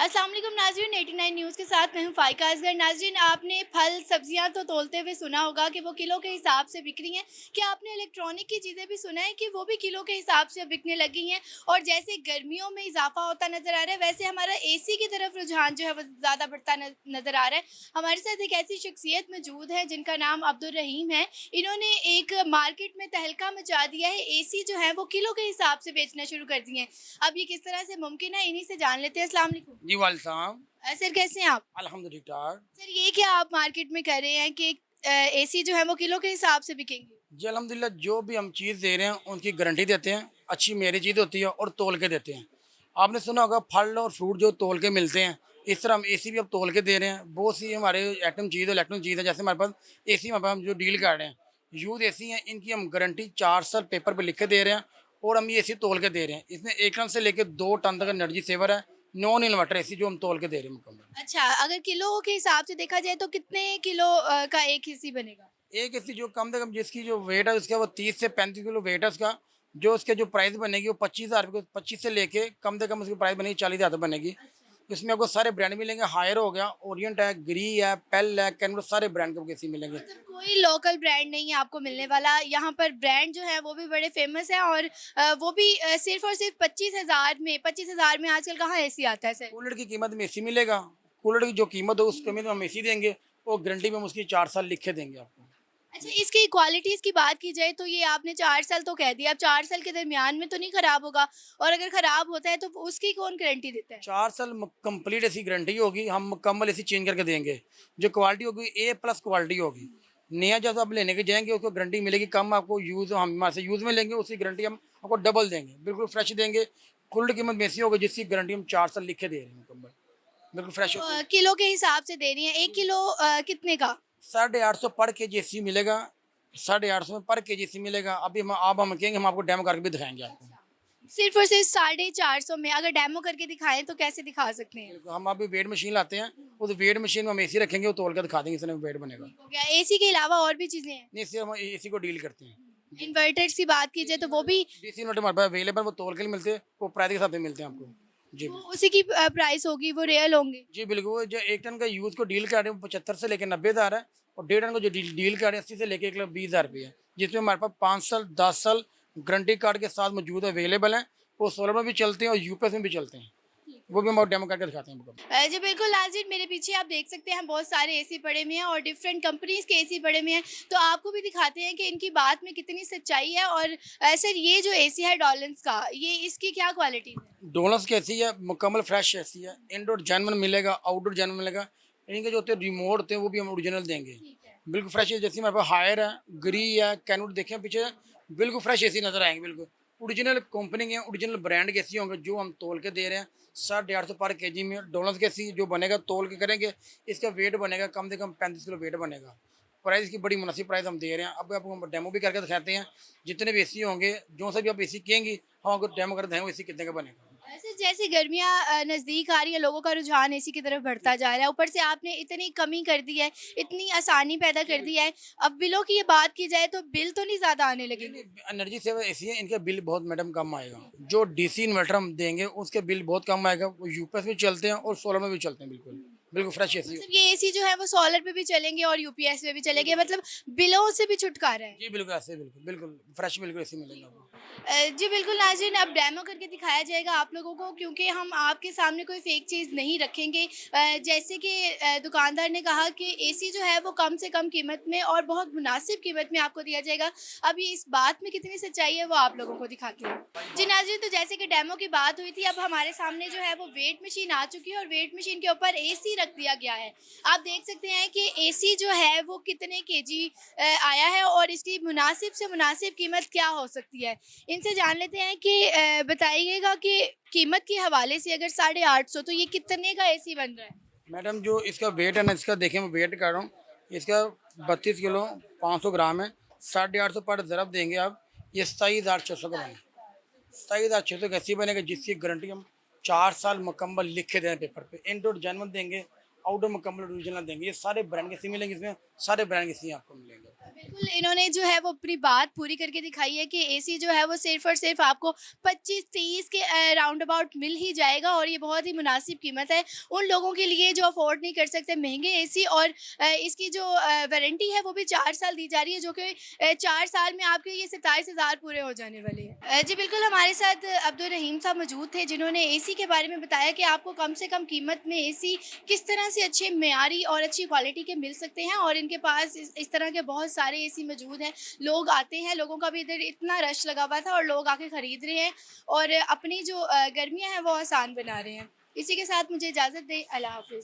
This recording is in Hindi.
अस्सलाम वालेकुम नाज़रीन, 89 न्यूज़ के साथ मैं हूँ फ़ाइका असगर। नाज़रीन, आपने फल सब्जियाँ तो तोलते हुए सुना होगा कि वो किलो के हिसाब से बिक रही हैं। क्या आपने इलेक्ट्रॉनिक की चीज़ें भी सुना है कि वो भी किलो के हिसाब से अब बिकने लगी हैं? और जैसे गर्मियों में इजाफा होता नज़र आ रहा है, वैसे हमारा एसी की तरफ रुझान जो है वो ज़्यादा बढ़ता नज़र आ रहा है। हमारे साथ एक ऐसी शख्सियत मौजूद है जिनका नाम अब्दुल रहीम है। इन्होंने एक मार्केट में तहलका मचा दिया है, एसी जो है वो किलो के हिसाब से बेचना शुरू कर दिए हैं। अब ये किस तरह से मुमकिन है, इन्हीं से जान लेते हैं। अस्सलाम वालेकुम। जी वालेकुम। सर, कैसे हैं आप? अल्हम्दुलिल्लाह। सर, ये क्या आप मार्केट में कर रहे हैं कि एसी जो है वो किलो के हिसाब से बिकेंगे? जी अल्हम्दुलिल्लाह, जो भी हम चीज़ दे रहे हैं उनकी गारंटी देते हैं, अच्छी मेरी चीज़ होती है और तोल के देते हैं। आपने सुना होगा फल और फ्रूट जो तोल के मिलते हैं, इस तरह हम एसी भी अब तोल के दे रहे हैं। बहुत सी हमारे आइटम चीज़ है, इलेक्ट्रॉनिक चीज़ है, जैसे हमारे पास एसी हमारे पास हम जो डील कर रहे हैं, यूज़ एसी हैं, इनकी हम गारंटी 4 साल पेपर पे लिख के दे रहे हैं और हम ये एसी तोल के दे रहे हैं। इसमें 1 टन से लेके 2 टन तक एनर्जी सेवर है, नॉन इन्वर्टर एसी जो हम तोल के दे रहे हैं मुकम्मल। अच्छा, अगर किलो के हिसाब से देखा जाए तो कितने किलो का एक एसी बनेगा? एक ऐसी जो कम से कम जिसकी जो वेट है उसका वो 30 से 35 किलो वेट है उसका, जो उसके जो प्राइस बनेगी वो 25,000 रुपये, 25 से लेके कम से कम उसकी प्राइस बनेगी 40,000 तक बनेगी। इसमें आपको सारे ब्रांड मिलेंगे, हायर हो गया, ओरिएंट है, ग्री है, पेल है, कैनवस, सारे ब्रांड के आपको एसी मिलेंगे। मतलब कोई लोकल ब्रांड नहीं है आपको मिलने वाला। यहाँ पर ब्रांड जो है वो भी बड़े फेमस है और वो भी सिर्फ़ और सिर्फ़ 25,000 में आजकल कहाँ एसी आता है सर? कूलर की कीमत में एसी मिलेगा, कूलर की जो कीमत हो उस कीमत में हम एसी देंगे और गारंटी में हम उसकी 4 साल लिख के देंगे आपको। अच्छा, इसकी क्वालिटीज़ की बात की जाए तो ये आपने 4 साल तो कह दिया, अब 4 साल के दरमियान में तो नहीं ख़राब होगा? और अगर ख़राब होता है तो उसकी कौन गारंटी देता है? 4 साल कंप्लीट ऐसी गारंटी होगी, हम मुकम्मल ऐसी चेंज करके देंगे। जो क्वालिटी होगी ए प्लस क्वालिटी होगी। नया जब आप लेने के जाएँगे उसको गारंटी मिलेगी, कम आपको यूज़ हम हमारे से यूज़ में लेंगे, उसकी गारंटी हम आपको डबल देंगे, बिल्कुल फ्रेश देंगे। कुल कीमत में ऐसी होगी जिसकी गारंटी हम 4 साल लिख के दे रहे हैं मुकम्मल, बिल्कुल फ्रेश तो होती है। किलो के हिसाब से दे रही हैं, 1 किलो कितने का? 850 पर केजी ऐसी मिलेगा, 850 में पर केजी ऐसी मिलेगा। अभी हम आप हम कहेंगे, हम आपको डेमो करके भी दिखाएँगे आपको। सिर्फ़ और सिर्फ़ 450 में अगर डेमो करके दिखाएँ तो कैसे दिखा सकते हैं? बिल्कुल, हम अभी वेट मशीन लाते हैं, उस वेट मशीन में हम एसी रखेंगे, वो तोल कर दिखा देंगे इतने में वेट बनेगा। हो गया, एसी के अलावा और भी चीज़ें हैं? नहीं, इससे हम एसी को डील करते हैं। जी। इन्वर्टर्स की बात की जाए तो वो भी डीसी इन्वर्टर हमारे पास अवेलेबल, वो तोल के लिए मिलते हैं, वो प्राइस के हिसाब से मिलते हैं आपको। जी, वो उसी की प्राइस होगी, वो रियल होंगे? जी बिल्कुल, वो जो 1 टन का यूज़ को डील कर रहे हैं, वो 75 से लेके 90,000 है और 1.5 टन को जो डील कर रहे हैं 80 से लेके 1,20,000 रुपये है। जिसमें हमारे पास 5 साल, 10 साल गारंटी कार्ड के साथ मौजूद अवेलेबल हैं। वो सोलर में भी चलते हैं और यूपीएस में भी चलते हैं। वो भी हम डेमो करके दिखाते हैं आपको। जी बिल्कुल नाज़रीन, मेरे पीछे आप देख सकते हैं बहुत सारे एसी पड़े हुए हैं और डिफरेंट कंपनीज़ के एसी पड़े हुए हैं। तो आपको भी दिखाते हैं कि इनकी बात में कितनी सच्चाई है। और सर, ये जो एसी है डॉलन्स का, ये इसकी क्या क्वालिटी है? डोनल्स की ऐसी है, मुकम्मल फ्रेश ऐसी है, इनडोर जेन्युइन मिलेगा, आउटडोर जेन्युइन मिलेगा। इनके जो होते हैं रिमोट होते हैं वो भी हम ओरिजिनल देंगे, ठीक है। बिल्कुल फ्रेश है। जैसे हमारे पास हायर है, ग्री है, कैनवुड देखें पीछे, बिल्कुल फ्रेश एसी नजर आएंगे, बिल्कुल ओरिजिनल कंपनी के ओरिजिनल ब्रांड के एसी होंगे जो हम तोल के दे रहे हैं। 850 पर केजी में डोनल्स के एसी जो बनेगा तोल के करेंगे, इसका वेट बनेगा कम से कम 35 किलो वेट बनेगा। प्राइस की बड़ी मुनासिब प्राइस हम दे रहे हैं। अब आपको हम डेमो भी करके दिखाते हैं, जितने भी एसी होंगे, जो सा भी आप एसी कहेंगी हम आपको डेमो करके दिखाएंगे एसी कितने का बनेगा। ऐसे जैसे गर्मियाँ नज़दीक आ रही है, लोगों का रुझान एसी की तरफ बढ़ता जा रहा है। ऊपर से आपने इतनी कमी कर दी है, इतनी आसानी पैदा कर दी है। अब बिलों की ये बात की जाए तो बिल तो नहीं ज़्यादा आने लगेंगे? एनर्जी सेवर एसी है, इनका बिल बहुत मैडम कम आएगा। जो डीसी इन्वर्टर हम देंगे उसके बिल बहुत कम आएगा। वो यूपीएस में चलते हैं और सोलर में भी चलते हैं, बिल्कुल बिल्कुल फ्रेश एसी। मतलब ये एसी जो है वो सोलर पे भी चलेंगे और यूपीएस पे भी चलेंगे, मतलब बिलों से भी छुटकारा है। जी बिल्कुल ऐसे, बिल्कुल बिल्कुल फ्रेश बिल्कुल एसी मिलेगा आपको। जी बिल्कुल नाज़रीन, अब डेमो करके दिखाया जाएगा आप लोगों को, क्योंकि हम आपके सामने कोई फ़ेक चीज़ नहीं रखेंगे। जैसे कि दुकानदार ने कहा कि एसी जो है वो कम से कम कीमत में और बहुत मुनासिब कीमत में आपको दिया जाएगा। अब ये इस बात में कितनी सच्चाई है वो आप लोगों को दिखाती हूँ। जी नाज़रीन, तो जैसे कि डेमो की बात हुई थी, अब हमारे सामने जो है वो वेट मशीन आ चुकी है और वेट मशीन के ऊपर एसी रख दिया गया है। आप देख सकते हैं कि एसी जो है वो कितने केजी आया है और इसकी मुनासिब से मुनासिब कीमत क्या हो सकती है। इनसे जान लेते हैं कि बताइएगा कि कीमत के हवाले से अगर 850 तो ये कितने का एसी बन रहा है? मैडम जो इसका वेट है ना, इसका देखिए मैं वेट कर रहा हूँ, इसका 32 किलो 500 ग्राम है। 850 पर ज़रब देंगे आप, ये 27,600 का बनेगा। 27,600 का ऐसी बनेगा जिसकी गारंटी हम 4 साल मुकम्मल लिख के दें पेपर पे। इनडोर जेन्युइन देंगे, आउटडोर मुकम्मल ओरिजिनल देंगे। ये सारे ब्रांड के सी मिलेंगे, इसमें सारे ब्रांड के सी आपको मिलेंगे। बिल्कुल, इन्होंने जो है वो अपनी बात पूरी करके दिखाई है कि एसी जो है वो सिर्फ़ और सिर्फ़ आपको 25-30 के राउंड अबाउट मिल ही जाएगा और ये बहुत ही मुनासिब कीमत है उन लोगों के लिए जो अफ़ोर्ड नहीं कर सकते महँगे एसी। और इसकी जो वारंटी है वो भी 4 साल दी जा रही है, जो कि 4 साल में आपके ये 27,000 पूरे हो जाने वाले हैं। जी बिल्कुल, हमारे साथ अब्दुल रहीम साहब मौजूद थे जिन्होंने एसी के बारे में बताया कि आपको कम से कम कीमत में एसी किस तरह से अच्छे मेयारी और अच्छी क्वालिटी के मिल सकते हैं, और इनके पास इस तरह के बहुत सारे एसी मौजूद हैं। लोग आते हैं, लोगों का भी इधर इतना रश लगा हुआ था और लोग आके ख़रीद रहे हैं और अपनी जो गर्मियाँ हैं वो आसान बना रहे हैं। इसी के साथ मुझे इजाज़त दें, अल्लाह हाफ़िज़।